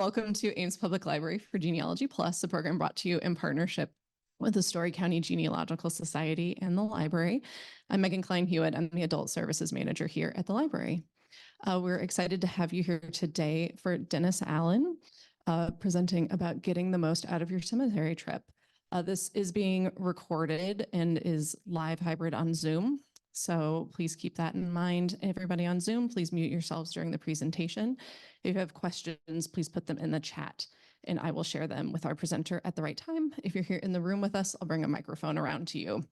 Welcome to Ames Public Library for Genealogy Plus, a program brought to you in partnership with the Story County Genealogical Society and the library. I'm Megan Klein-Hewitt. I'm the Adult Services Manager here at the library. We're excited to have you here today for Dennis Allen, presenting about getting the most out of your cemetery trip. This is being recorded and is live hybrid on Zoom. So please keep that in mind. Everybody on Zoom, please mute yourselves during the presentation. If you have questions, please put them in the chat and I will share them with our presenter at the right time. If you're here in the room with us, I'll bring a microphone around to you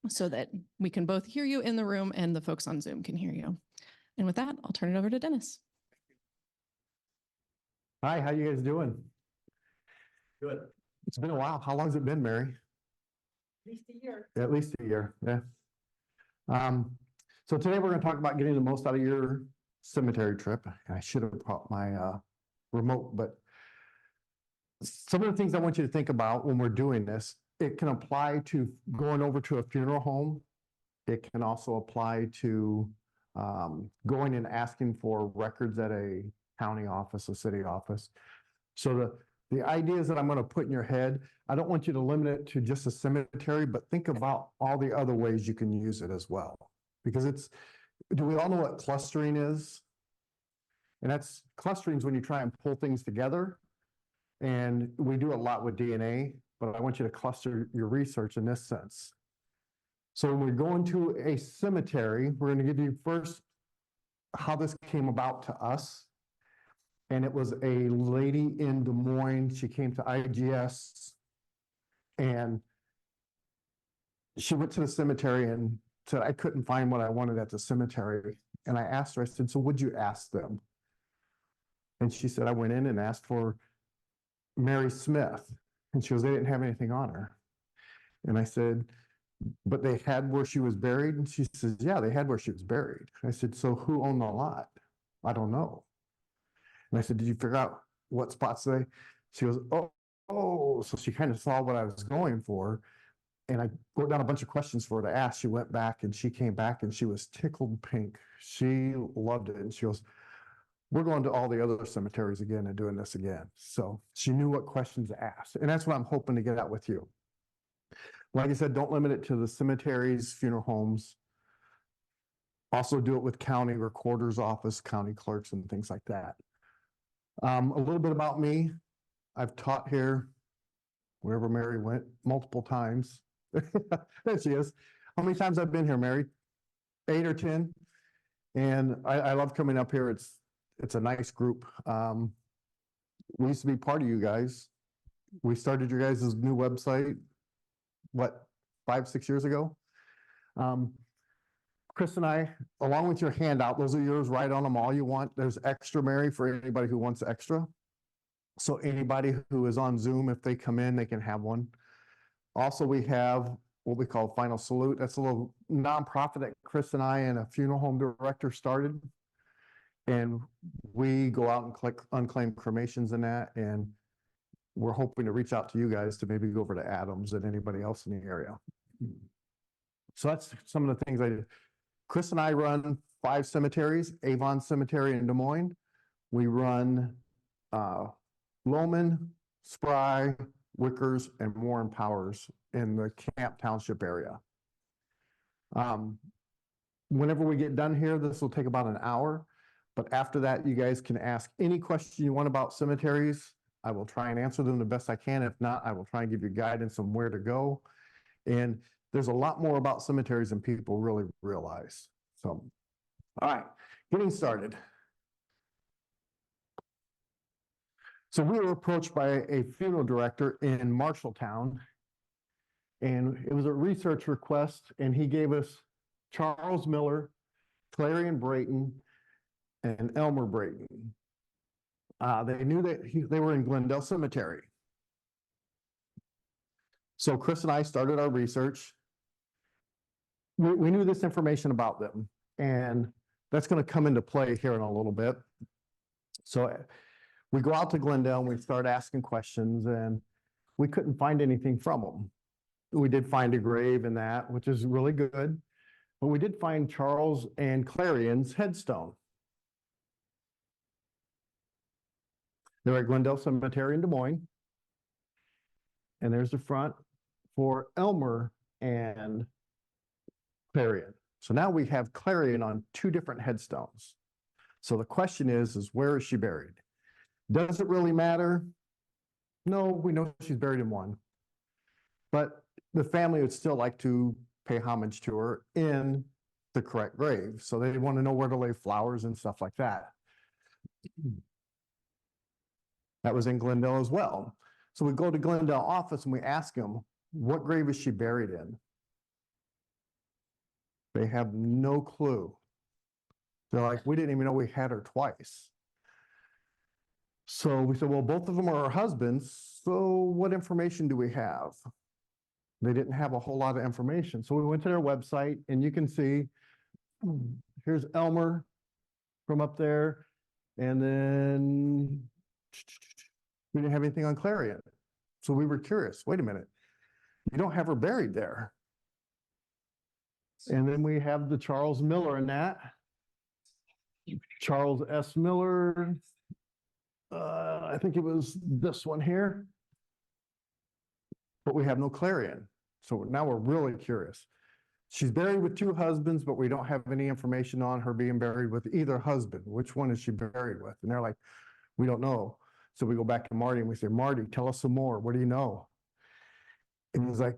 so that we can both hear you in the room and the folks on Zoom can hear you. And with that, I'll turn it over to Dennis. Hi, how you guys doing? Good. It's been a while. How long has it been, Mary? At least a year. At least a year, yeah. So today we're going to talk about getting the most out of your cemetery trip. I should have brought my remote, but some of the things I want you to think about when we're doing this, it can apply to going over to a funeral home. It can also apply to going and asking for records at a county office, a city office. So the ideas that I'm going to put in your head, I don't want you to limit it to just a cemetery, but think about all the other ways you can use it as well. Because do we all know what clustering is? And clustering is when you try and pull things together. And we do a lot with DNA, but I want you to cluster your research in this sense. So when we go into a cemetery, we're going to give you first how this came about to us. And it was a lady in Des Moines. She came to IGS and she went to the cemetery and said, I couldn't find what I wanted at the cemetery. And I asked her, I said, so what'd you ask them? And she said, I went in and asked for Mary Smith. And she goes, they didn't have anything on her. And I said, but they had where she was buried? And she says, yeah, they had where she was buried. I said, so who owned the lot? I don't know. And I said, did you figure out what spots they? She goes, oh. So she kind of saw what I was going for. And I wrote down a bunch of questions for her to ask. She went back and she came back and she was tickled pink. She loved it. And she goes, we're going to all the other cemeteries again and doing this again. So she knew what questions to ask. And that's what I'm hoping to get out with you. Like I said, don't limit it to the cemeteries, funeral homes. Also do it with county recorder's office, county clerks, and things like that. A little bit about me. I've taught here wherever Mary went multiple times. There she is. How many times I've been here, Mary? 8 or 10. And I love coming up here. It's a nice group. We used to be part of you guys. We started your guys' new website, what, 5, 6 years ago? Cris and I, along with your handout, those are yours, write on them all you want. There's extra, Mary, for anybody who wants extra. So anybody who is on Zoom, if they come in, they can have one. Also, we have what we call Final Salute. That's a little nonprofit that Cris and I and a funeral home director started. And we go out and collect unclaimed cremations in that. And we're hoping to reach out to you guys to maybe go over to Adams and anybody else in the area. So that's some of the things I did. Cris and I run 5 cemeteries, Avon Cemetery in Des Moines. We run Loman, Spry, Wickers, and Warren Powers in the Camp Township area. Whenever we get done here, this will take about an hour. But after that, you guys can ask any question you want about cemeteries. I will try and answer them the best I can. If not, I will try and give you guidance on where to go. And there's a lot more about cemeteries than people really realize. So, all right, getting started. So we were approached by a funeral director in Marshalltown, and it was a research request, and he gave us Charles Miller, Clarion Brayton, and Elmer Brayton. They knew that they were in Glendale Cemetery. So Cris and I started our research. We knew this information about them, and that's going to come into play here in a little bit. So we go out to Glendale and we start asking questions, and we couldn't find anything from them. We did find a grave in that, which is really good, but we did find Charles and Clarion's headstone. They're at Glendale Cemetery in Des Moines. And there's the front for Elmer and Clarion. So now we have Clarion on two different headstones. So the question is where is she buried? Does it really matter? No, we know she's buried in one. But the family would still like to pay homage to her in the correct grave. So they want to know where to lay flowers and stuff like that. That was in Glendale as well. So we go to Glendale office and we ask them, what grave is she buried in? They have no clue. They're like, we didn't even know we had her twice. So we said, well, both of them are our husbands. So what information do we have? They didn't have a whole lot of information. So we went to their website and you can see, here's Elmer from up there. And then we didn't have anything on Clarion. So we were curious, wait a minute, you don't have her buried there. And then we have the Charles Miller in that. Charles S. Miller, I think it was this one here. But we have no Clarion. So now we're really curious. She's buried with two husbands, but we don't have any information on her being buried with either husband. Which one is she buried with? And they're like, we don't know. So we go back to Marty and we say, Marty, tell us some more. What do you know? And he's like,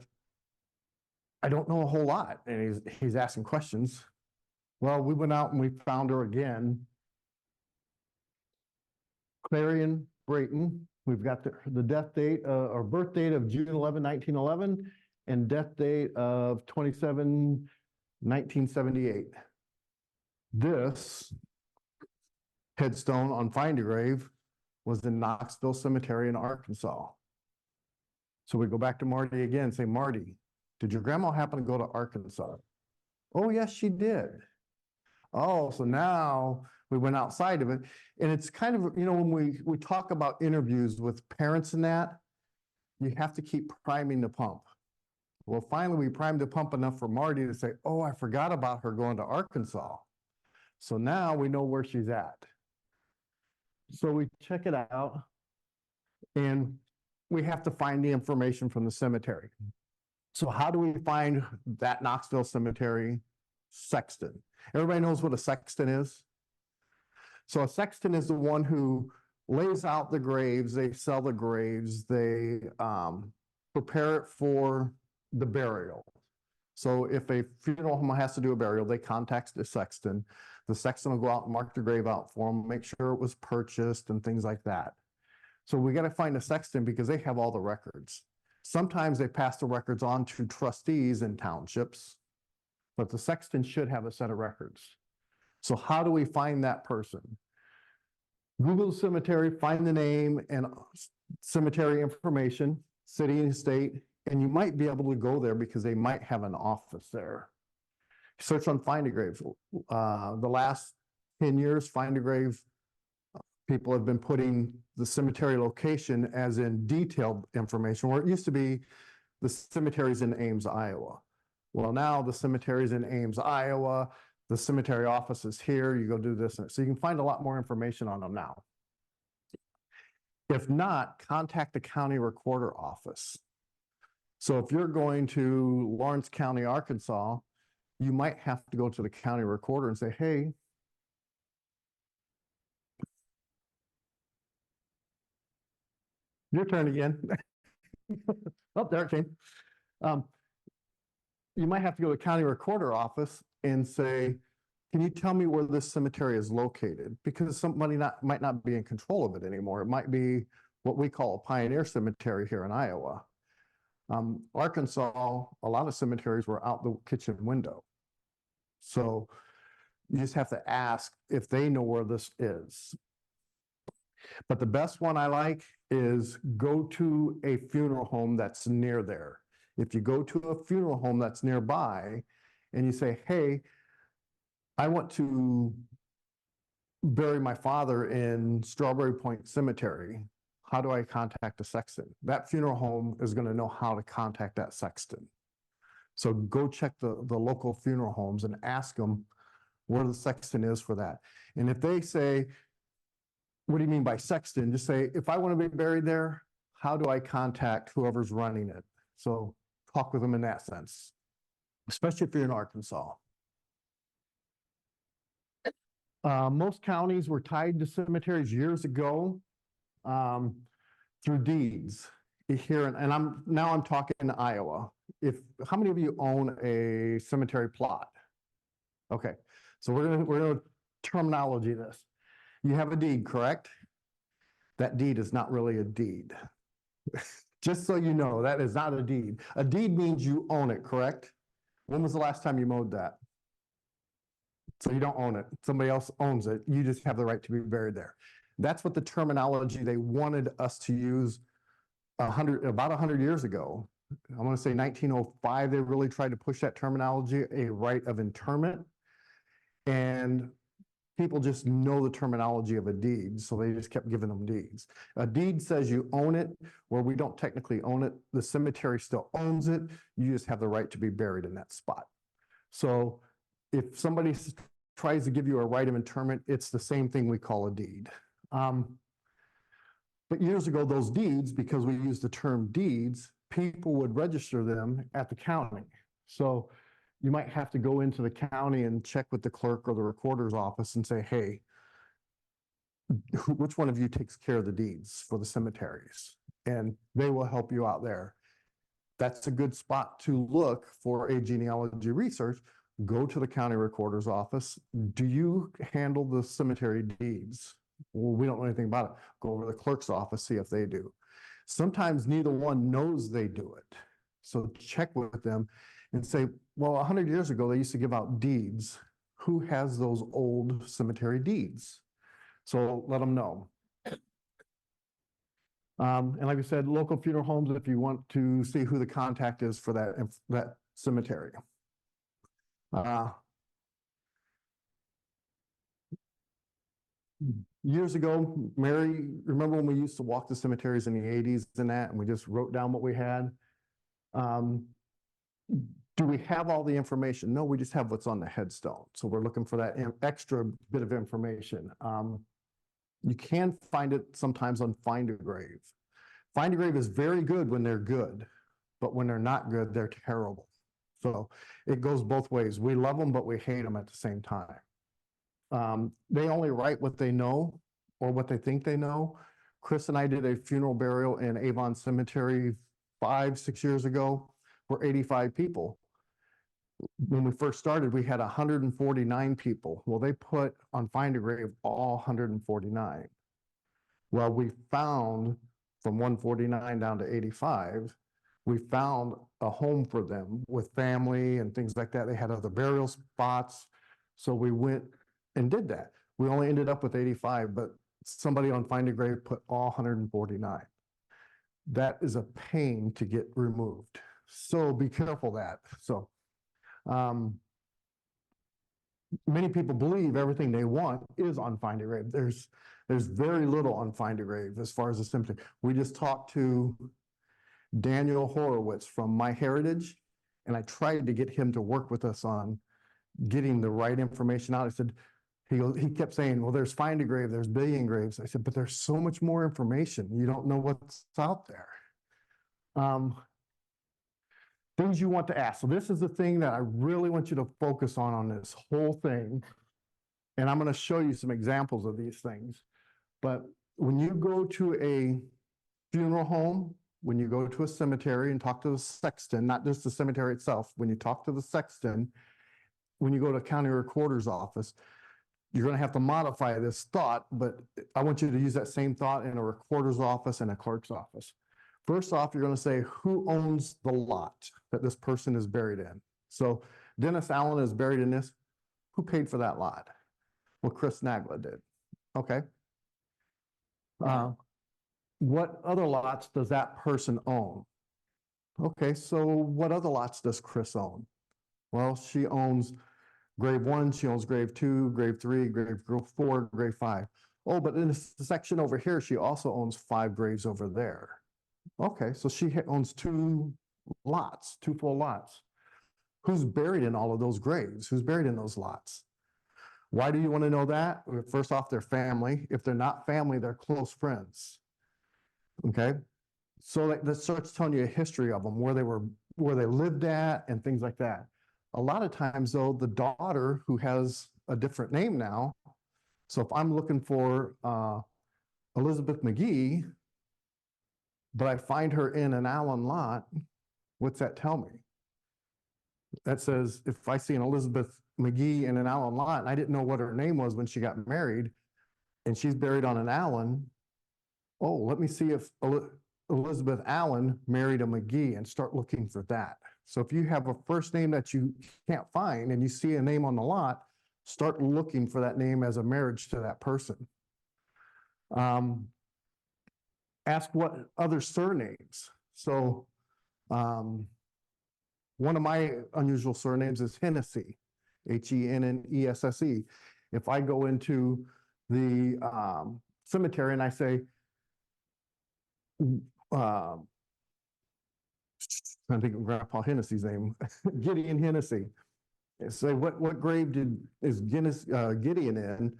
I don't know a whole lot. And he's asking questions. Well, we went out and we found her again. Clarion Brayton. We've got the death date or birth date of June 11, 1911, and death date of 27/1978. This headstone on Find a Grave was in Knoxville Cemetery in Arkansas. So we go back to Marty again and say, Marty, did your grandma happen to go to Arkansas? Oh, yes, she did. Oh, so now we went outside of it. And it's kind of, you know, when we talk about interviews with parents and that, you have to keep priming the pump. Well, finally, we primed the pump enough for Marty to say, oh, I forgot about her going to Arkansas. So now we know where she's at. So we check it out and we have to find the information from the cemetery. So how do we find that Knoxville Cemetery sexton? Everybody knows what a sexton is? So a sexton is the one who lays out the graves, they sell the graves, they prepare it for the burial. So if a funeral home has to do a burial, they contact the sexton. The sexton will go out and mark the grave out for them, make sure it was purchased and things like that. So we got to find a sexton because they have all the records. Sometimes they pass the records on to trustees in townships, but the sexton should have a set of records. So how do we find that person? Google the cemetery, find the name and cemetery information, city and state, and you might be able to go there because they might have an office there. Search on Find a Grave. The last 10 years, Find a Grave, people have been putting the cemetery location as in detailed information, where it used to be the cemeteries in Ames, Iowa. Well, now the cemeteries in Ames, Iowa, the cemetery office is here, you go do this. So you can find a lot more information on them now. If not, contact the county recorder office. So if you're going to Lawrence County, Arkansas, you might have to go to the county recorder and say, hey, your turn again. Oh, there it came. You might have to go to the county recorder office and say, can you tell me where this cemetery is located? Because somebody might not be in control of it anymore. It might be what we call a pioneer cemetery here in Iowa. Arkansas, a lot of cemeteries were out the kitchen window. So you just have to ask if they know where this is. But the best one I like is go to a funeral home that's near there. If you go to a funeral home that's nearby and you say, hey, I want to bury my father in Strawberry Point Cemetery, how do I contact a sexton? That funeral home is going to know how to contact that sexton. So go check the local funeral homes and ask them where the sexton is for that. And if they say, what do you mean by sexton? Just say, if I want to be buried there, how do I contact whoever's running it? So talk with them in that sense, especially if you're in Arkansas. Most counties were tied to cemeteries years ago through deeds here, and I'm talking in Iowa. How many of you own a cemetery plot? Okay, so we're gonna terminology this. You have a deed, correct? That deed is not really a deed. Just so you know, that is not a deed. A deed means you own it, correct? When was the last time you mowed that? So you don't own it. Somebody else owns it. You just have the right to be buried there. That's what the terminology they wanted us to use about 100 years ago. I want to say 1905, they really tried to push that terminology, a right of interment. And people just know the terminology of a deed, so they just kept giving them deeds. A deed says you own it, where we don't technically own it. The cemetery still owns it. You just have the right to be buried in that spot. So if somebody tries to give you a right of interment, it's the same thing we call a deed. But years ago, those deeds, because we use the term deeds, people would register them at the county. So you might have to go into the county and check with the clerk or the recorder's office and say, hey, which one of you takes care of the deeds for the cemeteries? And they will help you out there. That's a good spot to look for a genealogy research. Go to the county recorder's office. Do you handle the cemetery deeds? Well, we don't know anything about it. Go over to the clerk's office, see if they do. Sometimes neither one knows they do it. So check with them and say, well, 100 years ago, they used to give out deeds. Who has those old cemetery deeds? So let them know. And like I said, local funeral homes, if you want to see who the contact is for that cemetery. Years ago, Mary, remember when we used to walk the cemeteries in the 80s and that, and we just wrote down what we had? Do we have all the information? No, we just have what's on the headstone. So we're looking for that extra bit of information. You can find it sometimes on Find a Grave. Find a Grave is very good when they're good, but when they're not good, they're terrible. So it goes both ways. We love them, but we hate them at the same time. They only write what they know or what they think they know. Cris and I did a funeral burial in Avon Cemetery 5-6 years ago for 85 people. When we first started, we had 149 people. Well, they put on Find a Grave all 149. Well, we found from 149 down to 85, we found a home for them with family and things like that. They had other burial spots. So we went and did that. We only ended up with 85, but somebody on Find a Grave put all 149. That is a pain to get removed. So be careful of that. So many people believe everything they want is on Find a Grave. There's very little on Find a Grave as far as the cemetery. We just talked to Daniel Horowitz from MyHeritage, and I tried to get him to work with us on getting the right information out. I said, he kept saying, well, there's Find a Grave, there's Billion Graves. I said, but there's so much more information. You don't know what's out there. Things you want to ask. So this is the thing that I really want you to focus on this whole thing. And I'm going to show you some examples of these things. But when you go to a funeral home, when you go to a cemetery and talk to the sexton, not just the cemetery itself, when you talk to the sexton, when you go to a county recorder's office, you're going to have to modify this thought, but I want you to use that same thought in a recorder's office and a clerk's office. First off, you're going to say, who owns the lot that this person is buried in? So Dennis Allen is buried in this. Who paid for that lot? Well, Cris Nagla did. Okay. What other lots does that person own? Okay, so what other lots does Cris own? Well, she owns Grave 1, she owns Grave 2, Grave 3, Grave 4, Grave 5. Oh, but in this section over here, she also owns 5 graves over there. Okay, so she owns 2 lots, 2 full lots. Who's buried in all of those graves? Who's buried in those lots? Why do you want to know that? Well, first off, their family. If they're not family, they're close friends. Okay? So that starts telling you a history of them, where they lived at and things like that. A lot of times though, the daughter who has a different name now, so if I'm looking for Elizabeth McGee, but I find her in an Allen lot, what's that tell me? That says if I see an Elizabeth McGee in an Allen lot, and I didn't know what her name was when she got married, and she's buried on an Allen, oh, let me see if Elizabeth Allen married a McGee and start looking for that. So if you have a first name that you can't find and you see a name on the lot, start looking for that name as a marriage to that person. Ask what other surnames. So one of my unusual surnames is Hennessy, Hennesse. If I go into the cemetery and I say, I think of Grandpa Hennessy's name, Gideon Hennessy. Say, what grave is Gideon in?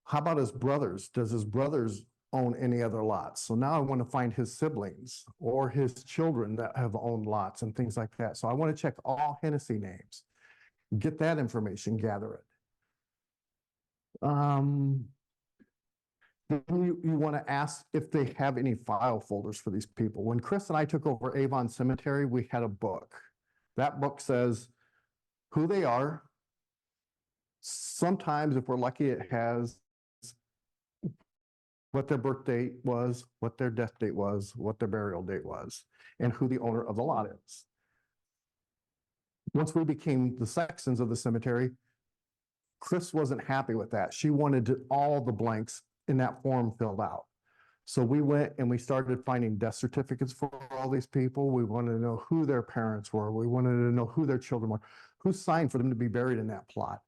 How about his brothers? Does his brothers own any other lots? So now I want to find his siblings or his children that have owned lots and things like that. So I want to check all Hennessy names, get that information, gather it. Then you want to ask if they have any file folders for these people. When Cris and I took over Avon Cemetery, we had a book. That book says who they are. Sometimes, if we're lucky, it has what their birth date was, what their death date was, what their burial date was, and who the owner of the lot is. Once we became the sextons of the cemetery, Cris wasn't happy with that. She wanted all the blanks in that form filled out. So we went and we started finding death certificates for all these people. We wanted to know who their parents were. We wanted to know who their children were, who signed for them to be buried in that plot,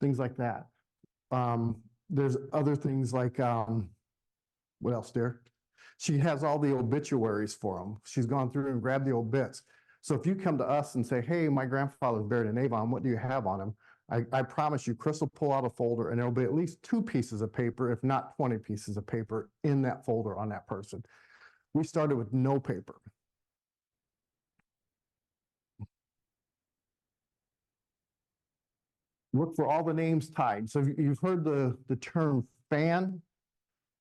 things like that. There's other things like, what else, dear? She has all the obituaries for them. She's gone through and grabbed the obits. So if you come to us and say, hey, my grandfather's buried in Avon, what do you have on him? I promise you, Cris will pull out a folder and there'll be at least 2 pieces of paper, if not 20 pieces of paper in that folder on that person. We started with no paper. Look for all the names tied. So you've heard the term FAN,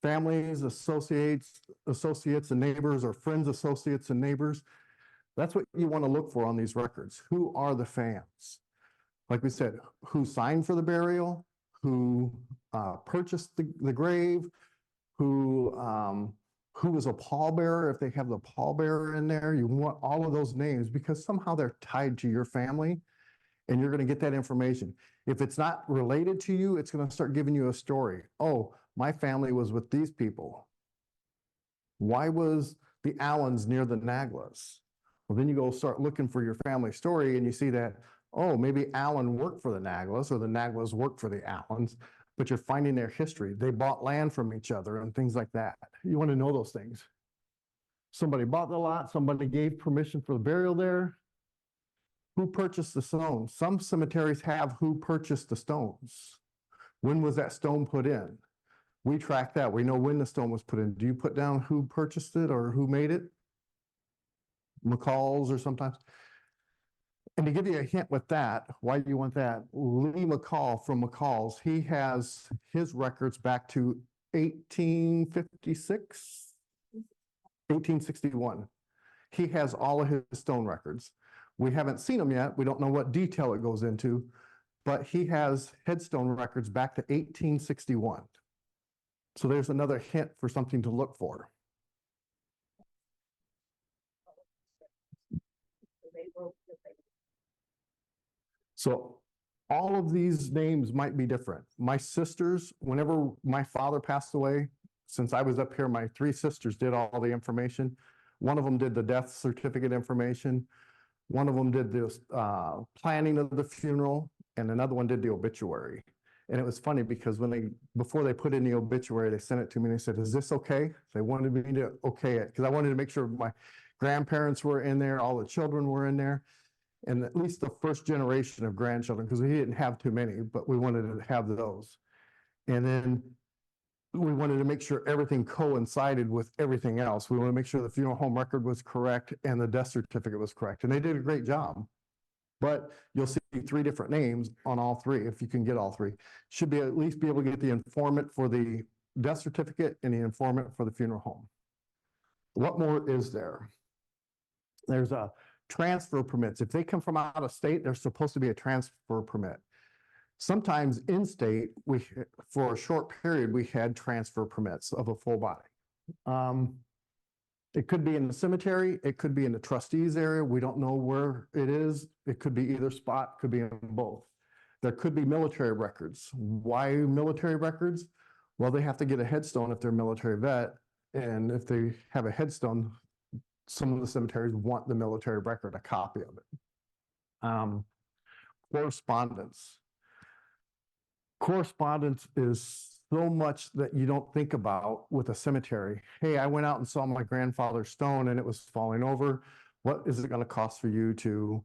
families, associates, and neighbors, or friends, associates, and neighbors. That's what you want to look for on these records. Who are the fans? Like we said, who signed for the burial, who purchased the grave, who was a pallbearer, if they have the pallbearer in there. You want all of those names because somehow they're tied to your family and you're going to get that information. If it's not related to you, it's going to start giving you a story. Oh, my family was with these people. Why was the Allens near the Naglas? Well, then you go start looking for your family story and you see that, oh, maybe Allen worked for the Naglas or the Naglas worked for the Allens, but you're finding their history. They bought land from each other and things like that. You want to know those things. Somebody bought the lot, somebody gave permission for the burial there. Who purchased the stones? Some cemeteries have who purchased the stones. When was that stone put in? We track that. We know when the stone was put in. Do you put down who purchased it or who made it? McCall's or sometimes. And to give you a hint with that, why do you want that? Lee McCall from McCall's, he has his records back to 1856, 1861. He has all of his stone records. We haven't seen them yet. We don't know what detail it goes into, but he has headstone records back to 1861. So there's another hint for something to look for. So all of these names might be different. My sisters, whenever my father passed away, since I was up here, my 3 sisters did all the information. One of them did the death certificate information. One of them did the planning of the funeral, and another one did the obituary. And it was funny because before they put in the obituary, they sent it to me and they said, is this okay? They wanted me to okay it because I wanted to make sure my grandparents were in there, all the children were in there. and at least the first generation of grandchildren, because we didn't have too many, but we wanted to have those. And then we wanted to make sure everything coincided with everything else. We want to make sure the funeral home record was correct and the death certificate was correct. And they did a great job. But you'll see 3 different names on all 3, if you can get all 3. Should be at least be able to get the informant for the death certificate and the informant for the funeral home. What more is there? There's a transfer permits. If they come from out of state, there's supposed to be a transfer permit. Sometimes in state, for a short period, we had transfer permits of a full body. It could be in the cemetery, it could be in the trustees area. We don't know where it is. It could be either spot, could be in both. There could be military records. Why military records? Well, they have to get a headstone if they're a military vet. And if they have a headstone, some of the cemeteries want the military record, a copy of it. Correspondence. Correspondence is so much that you don't think about with a cemetery. Hey, I went out and saw my grandfather's stone and it was falling over. What is it going to cost for you to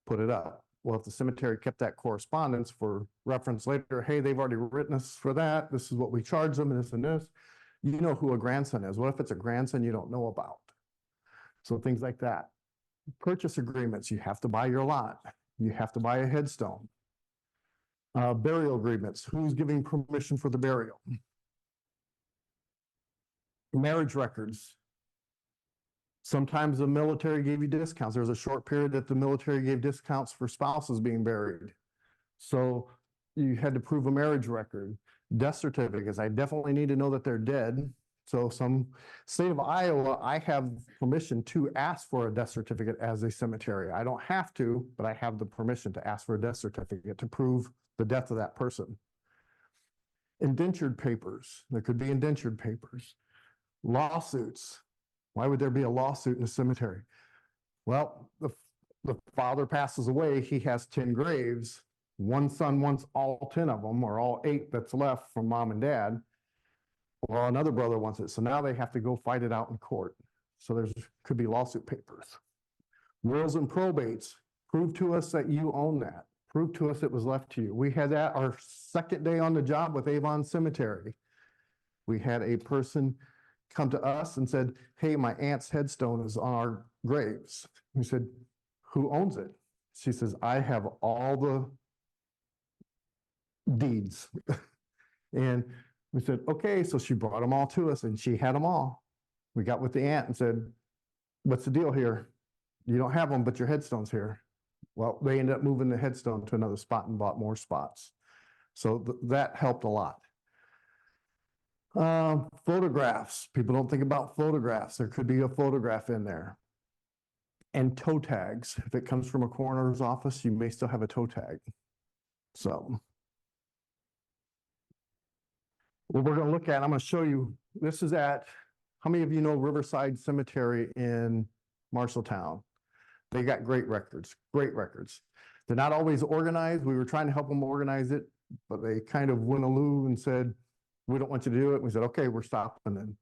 put it up? Well, if the cemetery kept that correspondence for reference later, hey, they've already written us for that. This is what we charge them, and this and this. You know who a grandson is. What if it's a grandson you don't know about? So things like that. Purchase agreements. You have to buy your lot. You have to buy a headstone. Burial agreements. Who's giving permission for the burial? Marriage records. Sometimes the military gave you discounts. There was a short period that the military gave discounts for spouses being buried. So you had to prove a marriage record. Death certificates. I definitely need to know that they're dead. So some state of Iowa, I have permission to ask for a death certificate as a cemetery. I don't have to, but I have the permission to ask for a death certificate to prove the death of that person. Indentured papers. There could be indentured papers. Lawsuits. Why would there be a lawsuit in a cemetery? Well, the father passes away. He has 10 graves. One son wants all 10 of them, or all 8 that's left from mom and dad. Well, another brother wants it. So now they have to go fight it out in court. So could be lawsuit papers. Wills and probates. Prove to us that you own that. Prove to us it was left to you. We had that our second day on the job with Avon Cemetery. We had a person come to us and said, hey, my aunt's headstone is on our graves. We said, who owns it? She says, I have all the deeds. And we said, okay, so she brought them all to us and she had them all. We got with the aunt and said, what's the deal here? You don't have them, but your headstone's here. Well, they ended up moving the headstone to another spot and bought more spots. So that helped a lot. Photographs. People don't think about photographs. There could be a photograph in there. And toe tags. If it comes from a coroner's office, you may still have a toe tag. So what we're going to look at, I'm going to show you, this is at, how many of you know Riverside Cemetery in Marshalltown? They got great records, great records. They're not always organized. We were trying to help them organize it, but they kind of went aloof and said, we don't want you to do it. We said, okay, we're stopping then.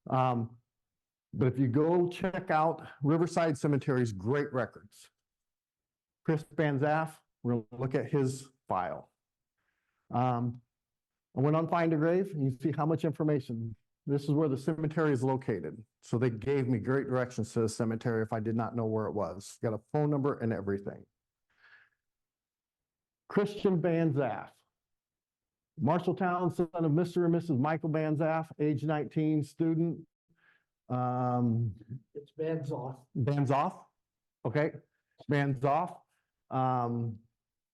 But if you go check out Riverside Cemetery's great records, Chris Banzaff, we're going to look at his file. I went on Find a Grave, and you see how much information. This is where the cemetery is located. So they gave me great directions to the cemetery if I did not know where it was. Got a phone number and everything. Christian Banzaff, Marshalltown, son of Mr. and Mrs. Michael Banzaff, age 19, student. It's Banzoff. Banzoff, okay, Banzoff.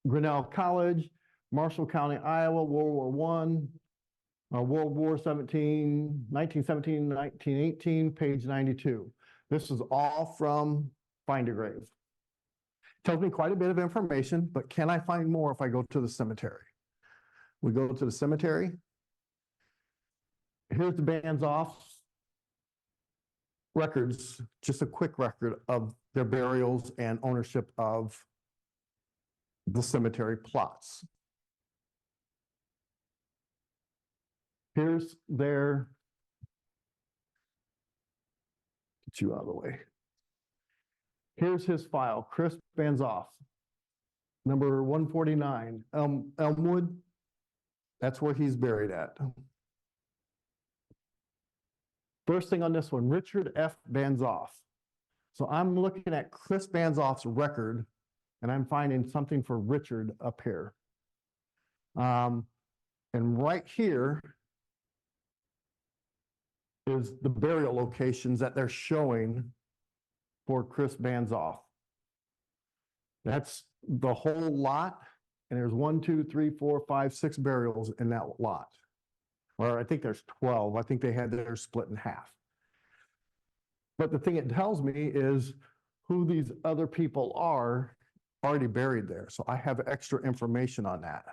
Grinnell College, Marshall County, Iowa, World War I, World War 1917, 1918, page 92. This is all from Find a Grave. Tells me quite a bit of information, but can I find more if I go to the cemetery? We go to the cemetery. Here's the Banzoff records, just a quick record of their burials and ownership of the cemetery plots. Here's their, get you out of the way. Here's his file, Cris Banzoff, number 149, Elmwood. That's where he's buried at. First thing on this one, Richard F. Banzoff. So I'm looking at Cris Banzoff's record, and I'm finding something for Richard up here. And right here is the burial locations that they're showing for Cris Banzoff. That's the whole lot, and there's 1, 2, 3, 4, 5, 6 burials in that lot. Or I think there's 12. I think they had theirs split in half. But the thing it tells me is who these other people are already buried there. So I have extra information on that.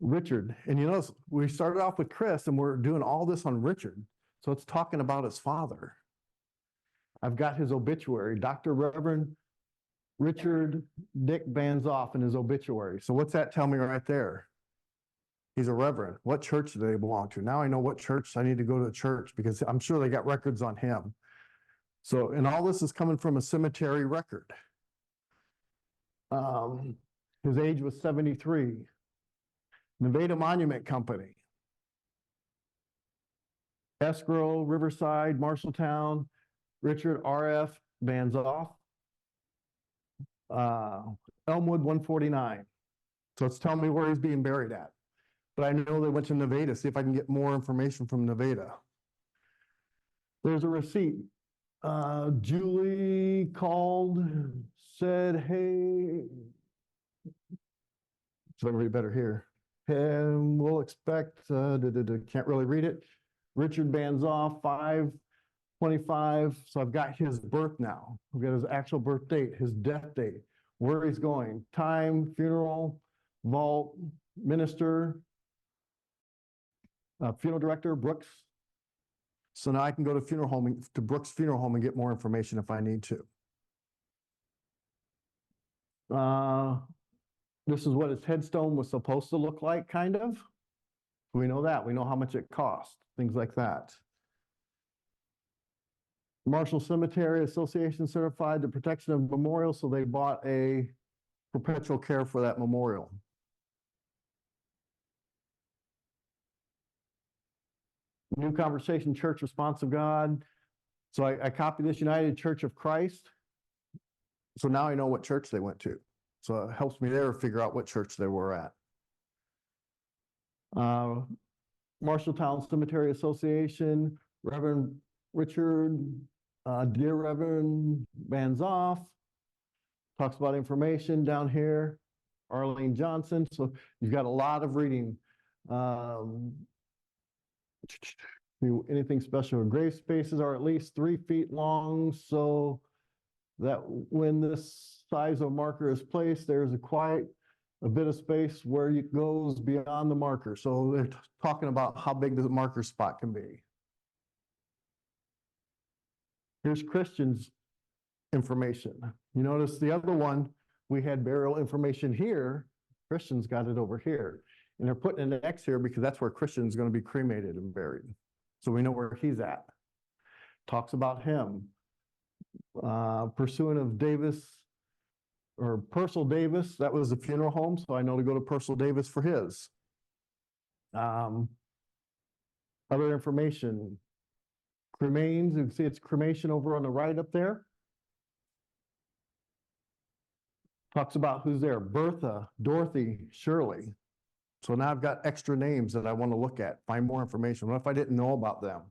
Richard, and you notice we started off with Cris and we're doing all this on Richard. So it's talking about his father. I've got his obituary, Dr. Reverend Richard Dick Banzoff in his obituary. So what's that tell me right there? He's a reverend. What church do they belong to? Now I know what church I need to go to church because I'm sure they got records on him. So, and all this is coming from a cemetery record. His age was 73. Nevada Monument Company. Escrow, Riverside, Marshalltown, Richard R.F. Banzoff. Elmwood 149. So it's telling me where he's being buried at. But I know they went to Nevada, see if I can get more information from Nevada. There's a receipt. Julie called, said, hey, so everybody better hear. And we'll expect, can't really read it. Richard Banzoff, 5/25. So I've got his birth now. I've got his actual birth date, his death date, where he's going, time, funeral, vault, minister, funeral director, Brooks. So now I can go to Brooks Funeral Home and get more information if I need to. This is what his headstone was supposed to look like, kind of. We know that. We know how much it cost, things like that. Marshall Cemetery Association certified the protection of memorials, so they bought a perpetual care for that memorial. New Conversation Church Response of God. So I copied this United Church of Christ. So now I know what church they went to. So it helps me there figure out what church they were at. Marshalltown Cemetery Association, Reverend Richard, Dear Reverend Banzoff, talks about information down here. Arlene Johnson. So you've got a lot of reading. Anything special? Grave spaces are at least 3 feet long, so that when this size of marker is placed, there's a bit of space where it goes beyond the marker. So they're talking about how big the marker spot can be. Here's Christian's information. You notice the other one, we had burial information here. Christian's got it over here. And they're putting an X here because that's where Christian's going to be cremated and buried. So we know where he's at. Talks about him. Pursuant of Davis, or Purcell Davis, that was a funeral home, so I know to go to Purcell Davis for his. Other information. Cremains, you can see it's cremation over on the right up there. Talks about who's there. Bertha, Dorothy, Shirley. So now I've got extra names that I want to look at, find more information. What if I didn't know about them?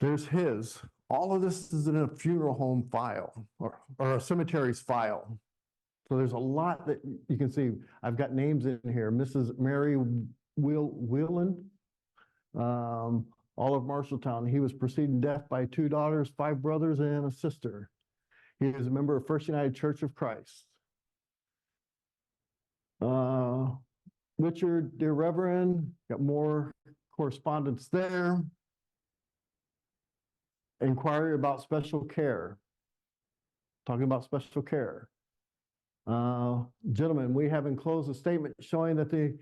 There's his. All of this is in a funeral home file or a cemetery's file. So there's a lot that you can see. I've got names in here. Mrs. Mary Whelan, all of Marshalltown. He was preceded death by 2 daughters, 5 brothers, and a sister. He is a member of First United Church of Christ. Richard, dear Reverend, got more correspondence there. Inquiry about special care. Talking about special care. Gentlemen, we have enclosed a statement showing that the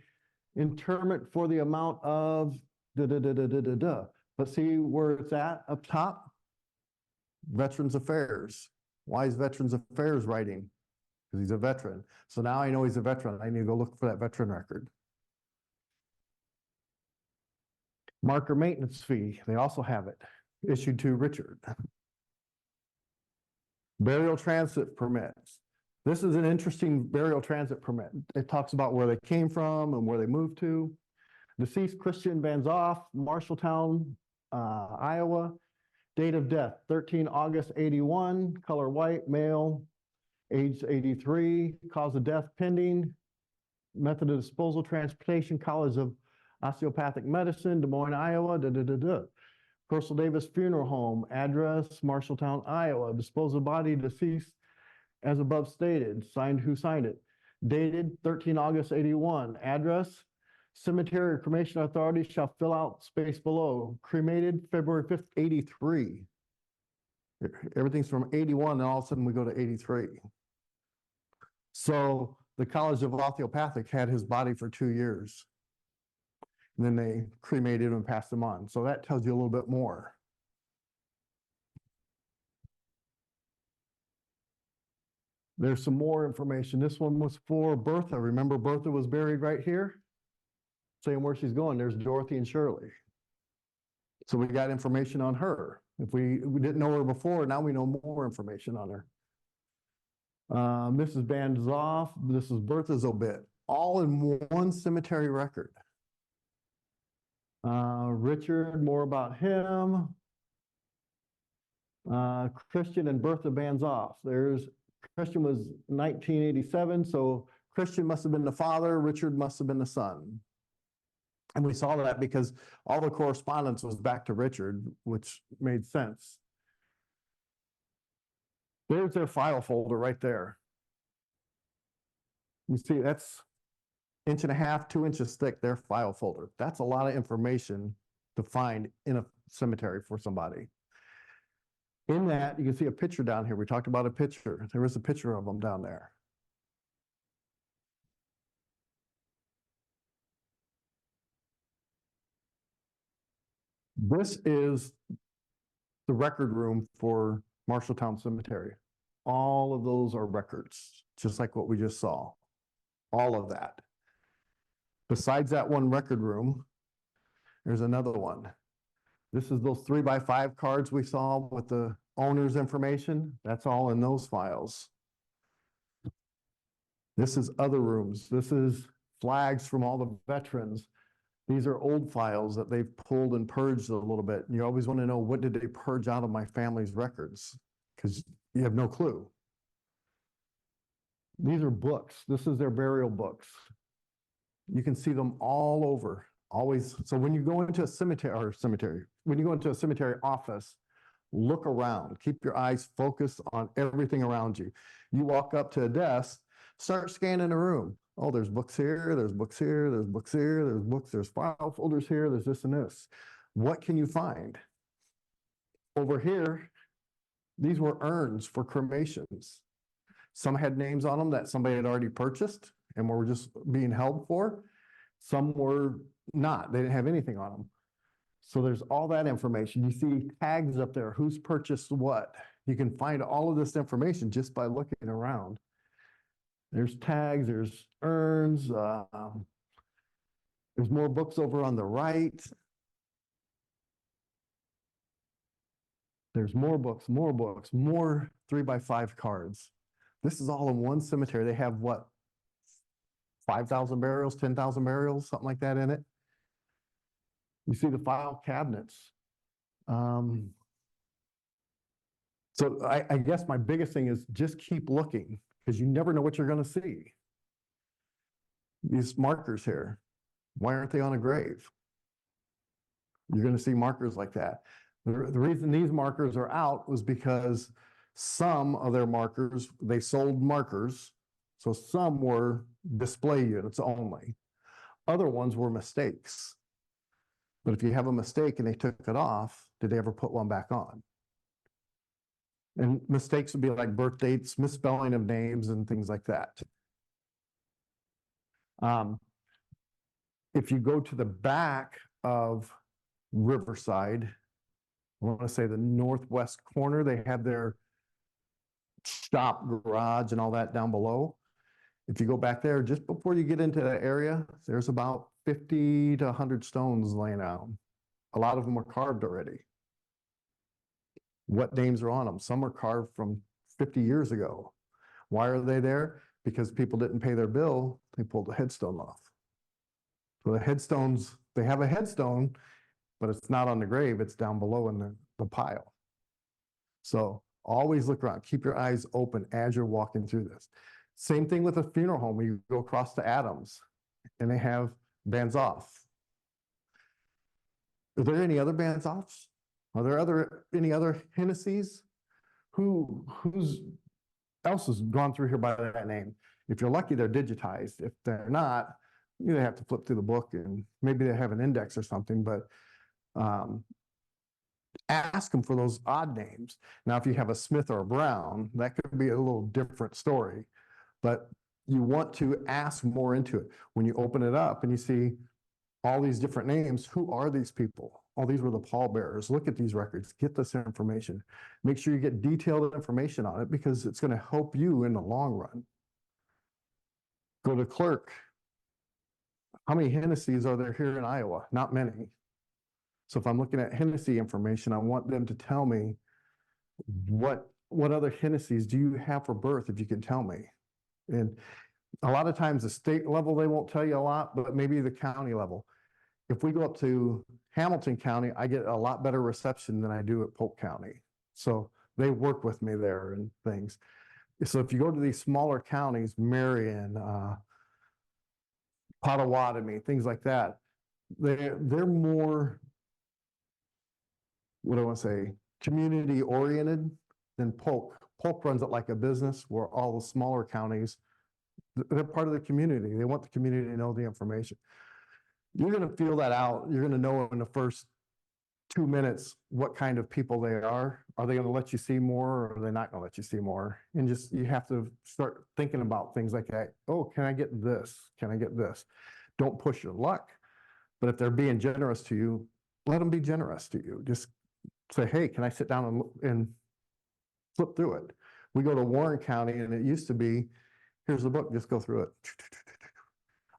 interment for the amount of but Let's see where it's at up top. Veterans Affairs. Why is Veterans Affairs writing? Because he's a veteran. So now I know he's a veteran. I need to go look for that veteran record. Marker maintenance fee, they also have it, issued to Richard. Burial transit permits. This is an interesting burial transit permit. It talks about where they came from and where they moved to. Deceased Christian Van Zoff, Marshalltown, Iowa. Date of death, 13 August 81, color white, male, age 83, cause of death pending. Method of disposal, transportation, College of Osteopathic Medicine, Des Moines, Iowa, Percival Davis Funeral Home, address, Marshalltown, Iowa, disposal body deceased as above stated, signed, who signed it? Dated 13 August 81, address, cemetery or cremation authority shall fill out space below, cremated February 5th, 83. Everything's from 81, and all of a sudden we go to 83. So the College of Osteopathic had his body for 2 years. And then they cremated him and passed him on. So that tells you a little bit more. There's some more information. This one was for Bertha. Remember Bertha was buried right here? Saying where she's going. There's Dorothy and Shirley. So we got information on her. If we didn't know her before, now we know more information on her. Mrs. Van Zoff, this is Bertha's obit. All in one cemetery record. Richard, more about him. Christian and Bertha Van Zoff. There's Christian was 1987, so Christian must have been the father, Richard must have been the son. And we saw that because all the correspondence was back to Richard, which made sense. There's their file folder right there. You see, that's 1.5 inches, 2 inches thick, their file folder. That's a lot of information to find in a cemetery for somebody. In that, you can see a picture down here. We talked about a picture. There was a picture of them down there. This is the record room for Marshalltown Cemetery. All of those are records, just like what we just saw. All of that. Besides that one record room, there's another one. This is those 3x5 cards we saw with the owner's information. That's all in those files. This is other rooms. This is flags from all the veterans. These are old files that they've pulled and purged a little bit. You always want to know, what did they purge out of my family's records? Because you have no clue. These are books. This is their burial books. You can see them all over. Always. So when you go into a cemetery, when you go into a cemetery office, look around. Keep your eyes focused on everything around you. You walk up to a desk, start scanning the room. Oh, there's books here, there's books here, there's books here, there's books, there's file folders here, there's this and this. What can you find? Over here, these were urns for cremations. Some had names on them that somebody had already purchased and were just being held for. Some were not. They didn't have anything on them. So there's all that information. You see tags up there, who's purchased what. You can find all of this information just by looking around. There's tags, there's urns, there's more books over on the right. There's more books, more 3x5 cards. This is all in one cemetery. They have what, 5,000 burials, 10,000 burials, something like that in it. You see the file cabinets. So I guess my biggest thing is just keep looking, because you never know what you're going to see. These markers here, why aren't they on a grave? You're going to see markers like that. The reason these markers are out was because some of their markers, they sold markers, so some were display units only. Other ones were mistakes. But if you have a mistake and they took it off, did they ever put one back on? And mistakes would be like birth dates, misspelling of names, and things like that. If you go to the back of Riverside. I want to say the northwest corner, they have their shop, garage, and all that down below. If you go back there, just before you get into that area, there's about 50 to 100 stones laying out. A lot of them are carved already. What names are on them? Some are carved from 50 years ago. Why are they there? Because people didn't pay their bill, they pulled the headstone off. So the headstones, they have a headstone, but it's not on the grave, it's down below in the pile. So always look around, keep your eyes open as you're walking through this. Same thing with a funeral home, where you go across to Adams and they have bands off. Are there any other bands offs? Are there any other Hennessy's? Who's else has gone through here by that name? If you're lucky, they're digitized. If they're not, you have to flip through the book and maybe they have an index or something, but ask them for those odd names. Now, if you have a Smith or a Brown, that could be a little different story, but you want to ask more into it. When you open it up and you see all these different names, who are these people? Oh, these were the pallbearers. Look at these records, get this information. Make sure you get detailed information on it because it's going to help you in the long run. Go to clerk. How many Hennessy's are there here in Iowa? Not many. So if I'm looking at Hennessy information, I want them to tell me what other Hennessy's do you have for birth, if you can tell me. And a lot of times the state level, they won't tell you a lot, but maybe the county level. If we go up to Hamilton County, I get a lot better reception than I do at Polk County. So they work with me there and things. So if you go to these smaller counties, Marion, Potawatomi, things like that, they're more, what do I want to say, community oriented than Polk. Polk runs it like a business, where all the smaller counties, they're part of the community. They want the community to know the information. You're going to feel that out. You're going to know in the first 2 minutes what kind of people they are. Are they going to let you see more, or are they not going to let you see more? And just, you have to start thinking about things like that. Oh, can I get this? Can I get this? Don't push your luck. But if they're being generous to you, let them be generous to you. Just say, hey, can I sit down and flip through it? We go to Warren County and it used to be, here's the book, just go through it.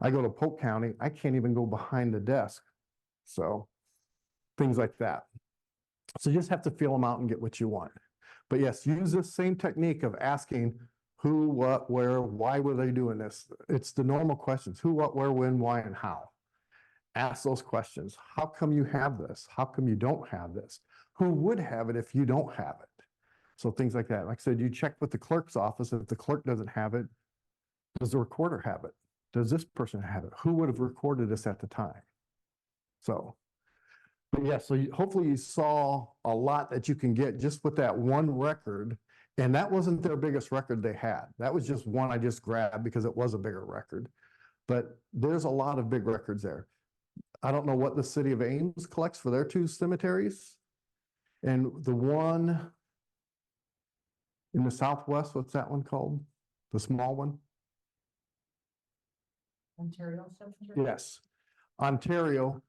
I go to Polk County, I can't even go behind the desk. So things like that. So you just have to feel them out and get what you want. But yes, use this same technique of asking who, what, where, why were they doing this? It's the normal questions: who, what, where, when, why, and how. Ask those questions. How come you have this? How come you don't have this? Who would have it if you don't have it? So things like that. Like I said, you check with the clerk's office. If the clerk doesn't have it, does the recorder have it? Does this person have it? Who would have recorded this at the time? So, but yeah, so hopefully you saw a lot that you can get just with that one record. And that wasn't their biggest record they had. That was just one I just grabbed because it was a bigger record. But there's a lot of big records there. I don't know what the city of Ames collects for their 2 cemeteries. And the one in the Southwest, what's that one called? The small one? Ontario Cemetery? Yes, Ontario.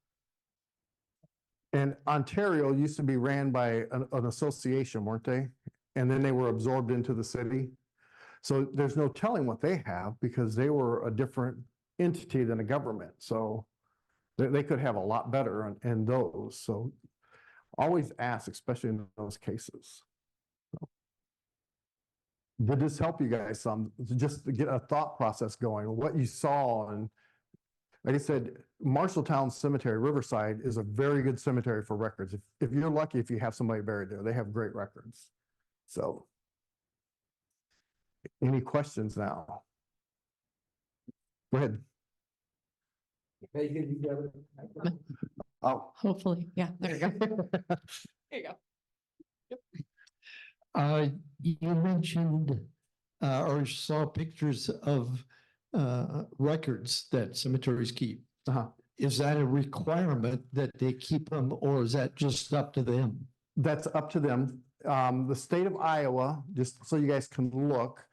And Ontario used to be ran by an association, weren't they? And then they were absorbed into the city. So there's no telling what they have because they were a different entity than a government. So they could have a lot better in those. So always ask, especially in those cases. So, did this help you guys some? Just to get a thought process going, what you saw. And like I said, Marshalltown Cemetery, Riverside, is a very good cemetery for records. If you're lucky, if you have somebody buried there, they have great records. So, any questions now? Go ahead. Oh, Hopefully, yeah, there you go. There you go. You mentioned or saw pictures of records that cemeteries keep. Is that a requirement that they keep them, or is that just up to them? that's up to them. The state of Iowa, just so you guys can look,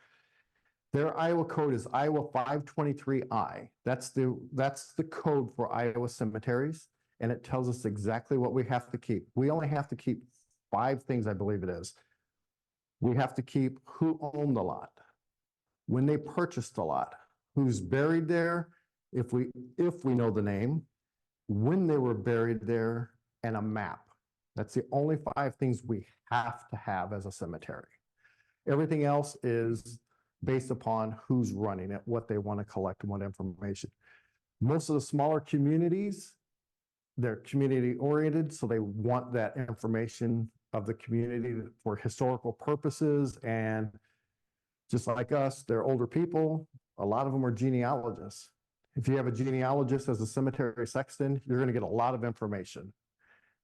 their Iowa code is Iowa 523I. That's the code for Iowa cemeteries. and it tells us exactly what we have to keep. We only have to keep 5 things, I believe it is. We have to keep who owned the lot, when they purchased the lot, who's buried there, if we know the name, when they were buried there, and a map. That's the only 5 things we have to have as a cemetery. Everything else is based upon who's running it, what they want to collect, and what information. Most of the smaller communities, they're community oriented, so they want that information of the community for historical purposes. And just like us, they're older people. A lot of them are genealogists. If you have a genealogist as a cemetery sexton, you're going to get a lot of information.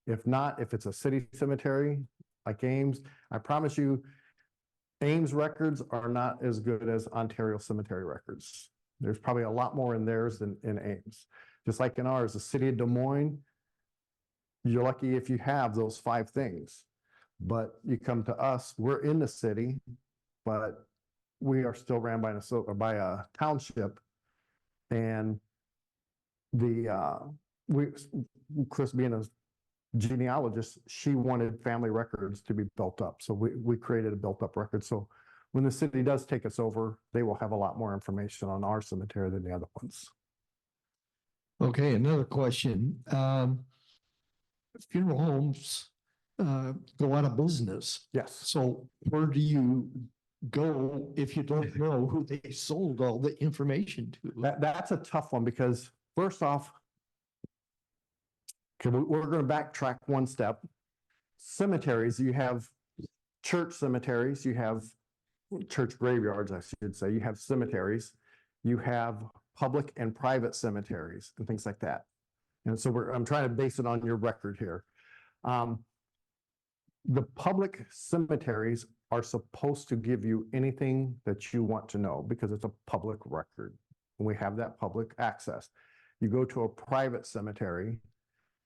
If not, if it's a city cemetery like Ames, I promise you, Ames records are not as good as Ontario cemetery records. There's probably a lot more in theirs than in Ames. Just like in ours, the city of Des Moines, you're lucky if you have those 5 things. But you come to us, we're in the city, but we are still ran by a township. And Cris being a genealogist, she wanted family records to be built up. So we created a built up record. So when the city does take us over, they will have a lot more information on our cemetery than the other ones. Okay, another question. Funeral homes go out of business. Yes. So where do you go if you don't know who they sold all the information to? That's a tough one because first off, we're going to backtrack one step. Cemeteries, you have church cemeteries, you have church graveyards, I should say. You have cemeteries, you have public and private cemeteries and things like that. And so I'm trying to base it on your record here. The public cemeteries are supposed to give you anything that you want to know because it's a public record. And we have that public access. You go to a private cemetery,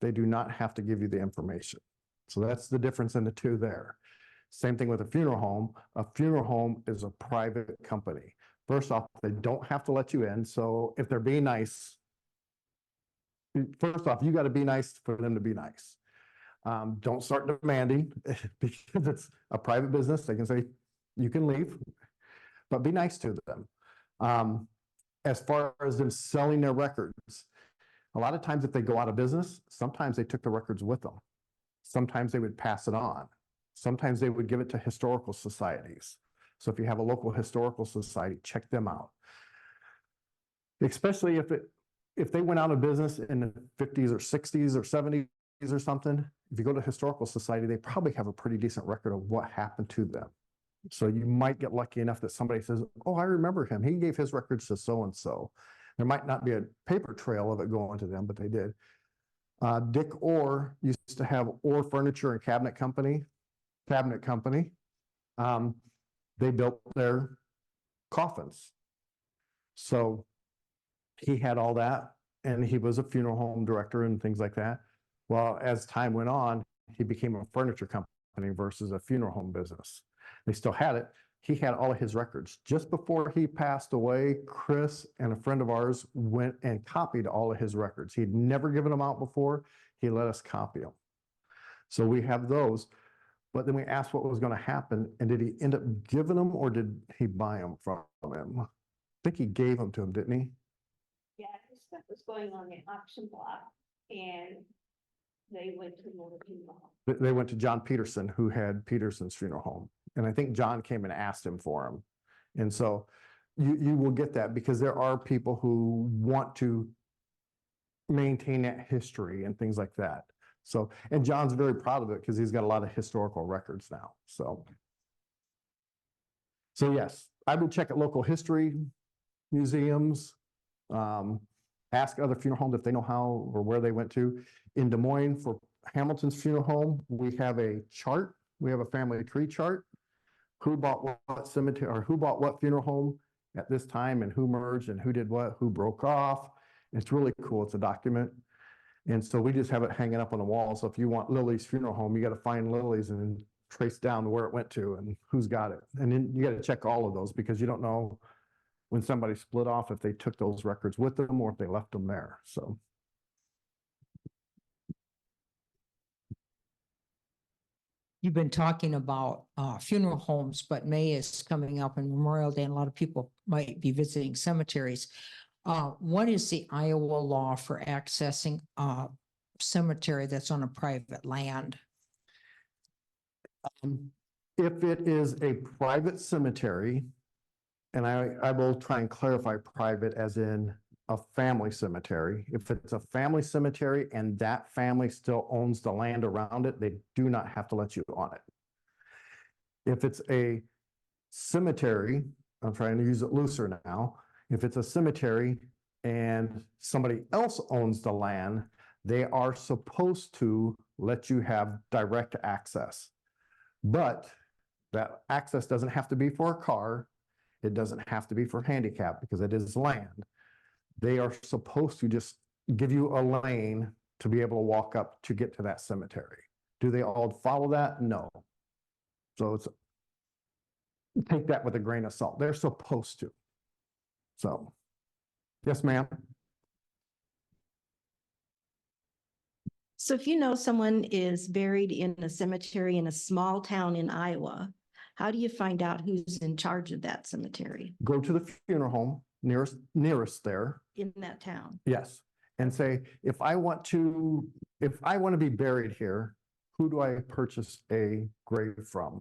they do not have to give you the information. So that's the difference in the two there. Same thing with a funeral home. A funeral home is a private company. First off, they don't have to let you in. So if they're being nice, first off, you got to be nice for them to be nice. Don't start demanding because it's a private business. They can say, you can leave, but be nice to them. As far as them selling their records, a lot of times if they go out of business, sometimes they took the records with them. Sometimes they would pass it on. Sometimes they would give it to historical societies. So if you have a local historical society, check them out. Especially if they went out of business in the 50s or 60s or 70s or something, if you go to a historical society, they probably have a pretty decent record of what happened to them. So you might get lucky enough that somebody says, oh, I remember him. He gave his records to so-and-so. There might not be a paper trail of it going to them, but they did. Dick Orr used to have Orr Furniture and Cabinet Company. They built their coffins. So he had all that, and he was a funeral home director and things like that. Well, as time went on, he became a furniture company versus a funeral home business. They still had it. He had all of his records. Just before he passed away, Cris and a friend of ours went and copied all of his records. He'd never given them out before. He let us copy them. So we have those. But then we asked what was going to happen. And did he end up giving them or did he buy them from him? I think he gave them to him, didn't he? Yeah, this stuff was going on the auction block and they went to another funeral home. They went to John Peterson, who had Peterson's funeral home. And I think John came and asked him for him. And so you will get that because there are people who want to maintain that history and things like that. So, and John's very proud of it because he's got a lot of historical records now. So yes, I would check at local history museums, ask other funeral homes if they know how or where they went to. In Des Moines for Hamilton's funeral home, we have a chart. We have a family tree chart. Who bought what cemetery or who bought what funeral home at this time and who merged and who did what, who broke off. It's really cool. It's a document. And so we just have it hanging up on the wall. So if you want Lily's funeral home, you got to find Lily's and then trace down where it went to and who's got it. And then you got to check all of those because you don't know when somebody split off if they took those records with them or if they left them there. So. you've been talking about funeral homes, but May is coming up and Memorial Day, and a lot of people might be visiting cemeteries. What is the Iowa law for accessing a cemetery that's on a private land? If it is a private cemetery, and I will try and clarify private as in a family cemetery. If it's a family cemetery and that family still owns the land around it, they do not have to let you on it. If it's a cemetery, I'm trying to use it looser now. If it's a cemetery and somebody else owns the land, they are supposed to let you have direct access. But that access doesn't have to be for a car. It doesn't have to be for handicap because it is land. They are supposed to just give you a lane to be able to walk up to get to that cemetery. Do they all follow that? No. So it's, take that with a grain of salt. They're supposed to. So, yes, ma'am. So if you know someone is buried in a cemetery in a small town in Iowa, how do you find out who's in charge of that cemetery Go to the funeral home nearest there. in that town? Yes. And say, if I want to be buried here, who do I purchase a grave from?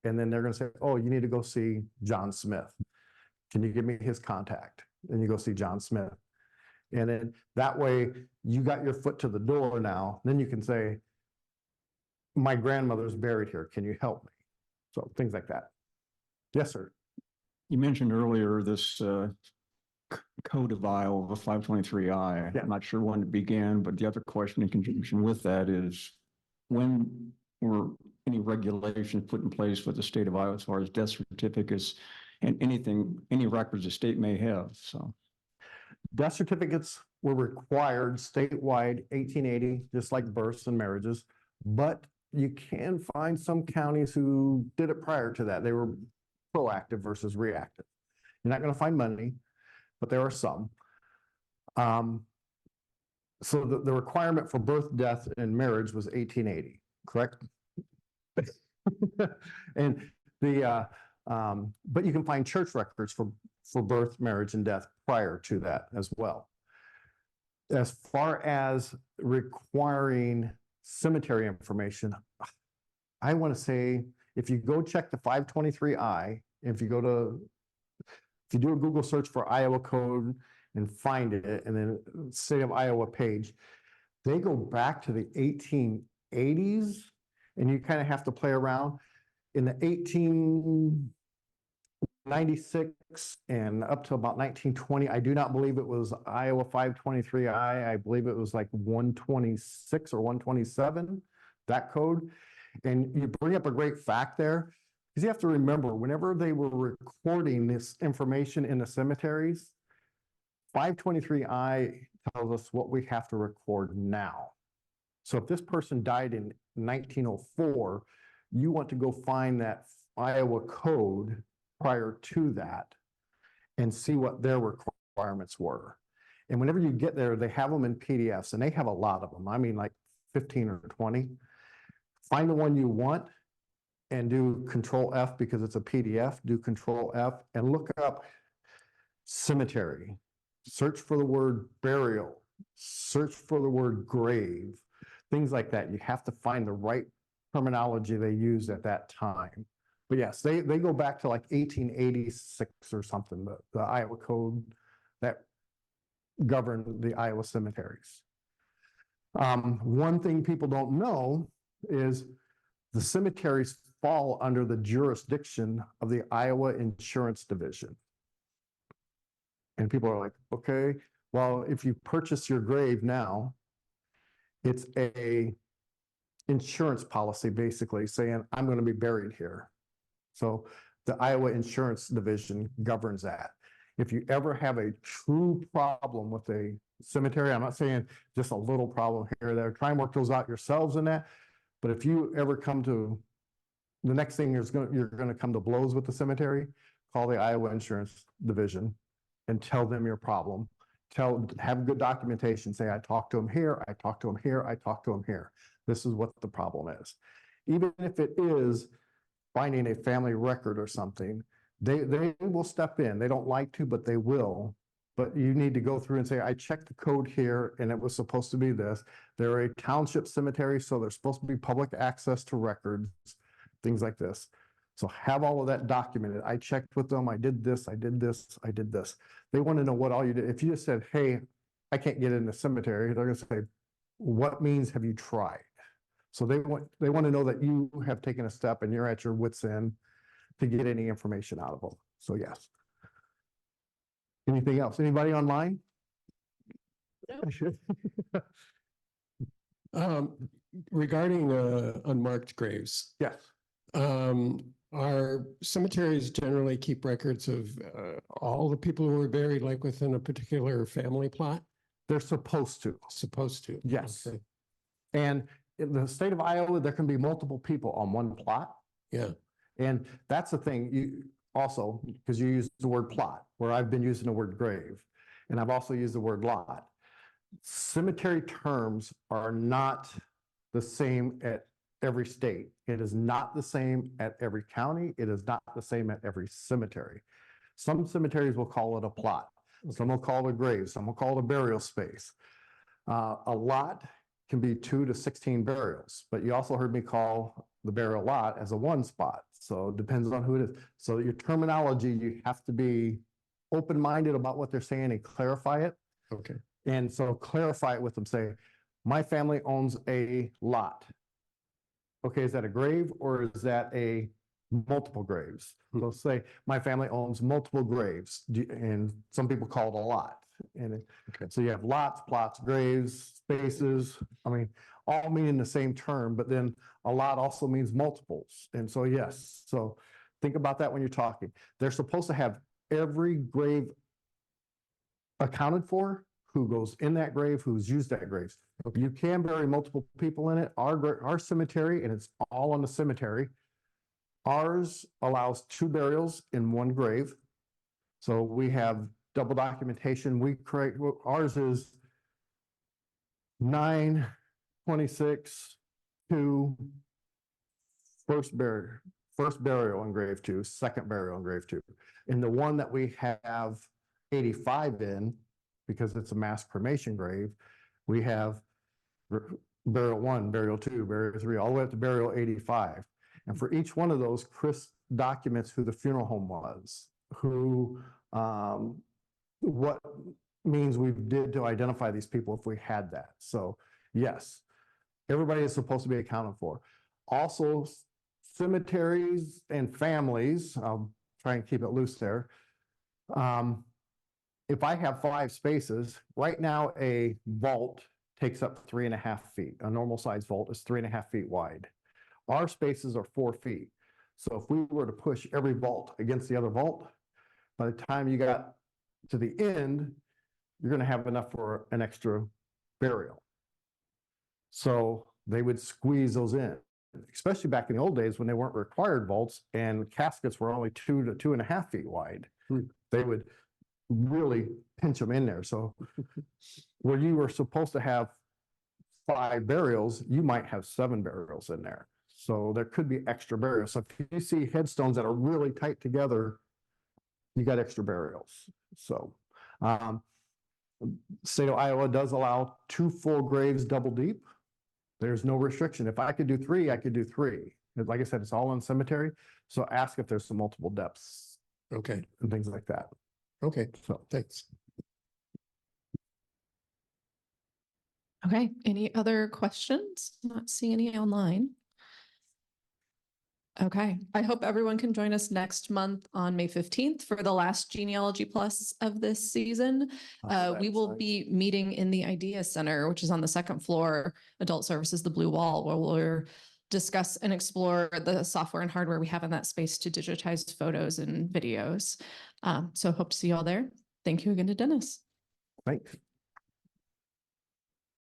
And then they're going to say, oh, you need to go see John Smith. Can you give me his contact? And you go see John Smith. And then that way you got your foot to the door now. Then you can say, my grandmother's buried here. Can you help me? So things like that. Yes, sir. You mentioned earlier this code of Iowa, 523I. Yeah. I'm not sure when it began, but the other question in conjunction with that is when were any regulations put in place with the state of Iowa as far as death certificates and any records the state may have? So Death certificates were required statewide 1880, just like births and marriages, but you can find some counties who did it prior to that. They were proactive versus reactive. You're not going to find many, but there are some. So the requirement for birth, death, and marriage was 1880, correct? And but you can find church records for birth, marriage, and death prior to that as well. As far as requiring cemetery information, I want to say, if you go check the 523I, if you do a Google search for Iowa code and find it, and then State of Iowa page, they go back to the 1880s, and you kind of have to play around. In the 1896 and up to about 1920, I do not believe it was Iowa 523I. I believe it was like 126 or 127, that code. And you bring up a great fact there, because you have to remember, whenever they were recording this information in the cemeteries, 523I tells us what we have to record now. So if this person died in 1904, you want to go find that Iowa code prior to that and see what their requirements were. And whenever you get there, they have them in PDFs, and they have a lot of them. I mean, like 15 or 20. Find the one you want and do Control F because it's a PDF. Do Control F and look up cemetery. Search for the word burial. Search for the word grave. Things like that. You have to find the right terminology they used at that time. But yes, they go back to like 1886 or something, the Iowa code that governed the Iowa cemeteries. One thing people don't know is the cemeteries fall under the jurisdiction of the Iowa Insurance Division. And people are like, okay, well, if you purchase your grave now, it's a insurance policy basically saying, I'm going to be buried here. So the Iowa Insurance Division governs that. If you ever have a true problem with a cemetery, I'm not saying just a little problem here or there, try and work those out yourselves in that. But if you ever come to, the next thing you're going to come to blows with the cemetery, call the Iowa Insurance Division and tell them your problem. Have good documentation. Say, I talked to him here, I talked to him here, I talked to him here. This is what the problem is. even if it is finding a family record or something, they will step in. They don't like to, but they will. But you need to go through and say, I checked the code here and it was supposed to be this. They're a township cemetery, so there's supposed to be public access to records, things like this. So have all of that documented. I checked with them. I did this, I did this, I did this. They want to know what all you did. If you just said, hey, I can't get in the cemetery, they're going to say, what means have you tried? So they want to know that you have taken a step and you're at your wit's end to get any information out of them. So yes. Anything else? Anybody online? Regarding unmarked graves, Yes, our cemeteries generally keep records of all the people who were buried, like within a particular family plot? they're supposed to. Supposed to. Yes. Okay. And in the state of Iowa, there can be multiple people on one plot. Yeah. And that's the thing, you also, because you use the word plot, where I've been using the word grave, and I've also used the word lot. Cemetery terms are not the same at every state. It is not the same at every county. It is not the same at every cemetery. Some cemeteries will call it a plot. Some will call it a grave. Some will call it a burial space. A lot can be 2 to 16 burials, but you also heard me call the burial lot as a one spot. So it depends on who it is. So your terminology, you have to be open-minded about what they're saying and clarify it. Okay. And so clarify it with them, say, my family owns a lot. Okay, is that a grave or is that a multiple graves? They'll say, my family owns multiple graves, and some people call it a lot. And so you have lots, plots, graves, spaces, I mean, all meaning the same term, but then a lot also means multiples. And so, yes, so think about that when you're talking. They're supposed to have every grave accounted for, who goes in that grave, who's used that grave. You can bury multiple people in it. Our cemetery, and it's all on the cemetery, ours allows 2 burials in 1 grave. So we have double documentation. We create, ours is 9/26 to first burial in grave 2, second burial in grave 2. And the one that we have 85 in, because it's a mass cremation grave, we have burial 1, burial 2, burial 3, all the way up to burial 85. And for each one of those, Cris documents who the funeral home was, who, what means we did to identify these people if we had that. So yes, everybody is supposed to be accounted for. Also, cemeteries and families, I'll try and keep it loose there. If I have 5 spaces, right now a vault takes up 3.5 feet. A normal size vault is 3.5 feet wide. Our spaces are 4 feet. So if we were to push every vault against the other vault, by the time you got to the end, you're going to have enough for an extra burial. So they would squeeze those in, especially back in the old days when they weren't required vaults and caskets were only 2 to 2.5 feet wide. They would really pinch them in there. So where you were supposed to have 5 burials, you might have 7 burials in there. So there could be extra burials. So if you see headstones that are really tight together, you got extra burials. So state of Iowa does allow 2 full graves double deep. There's no restriction. If I could do 3, I could do 3. Like I said, it's all in cemetery. So ask if there's some multiple depths. Okay. And things like that. Okay. So Thanks. Okay, any other questions? Not seeing any online. Okay, I hope everyone can join us next month on May 15th for the last Genealogy Plus of this season. We will be meeting in the Idea Center, which is on the 2nd floor, Adult Services, the Blue Wall, where we'll discuss and explore the software and hardware we have in that space to digitize photos and videos. So hope to see you all there. Thank you again to Dennis. thanks.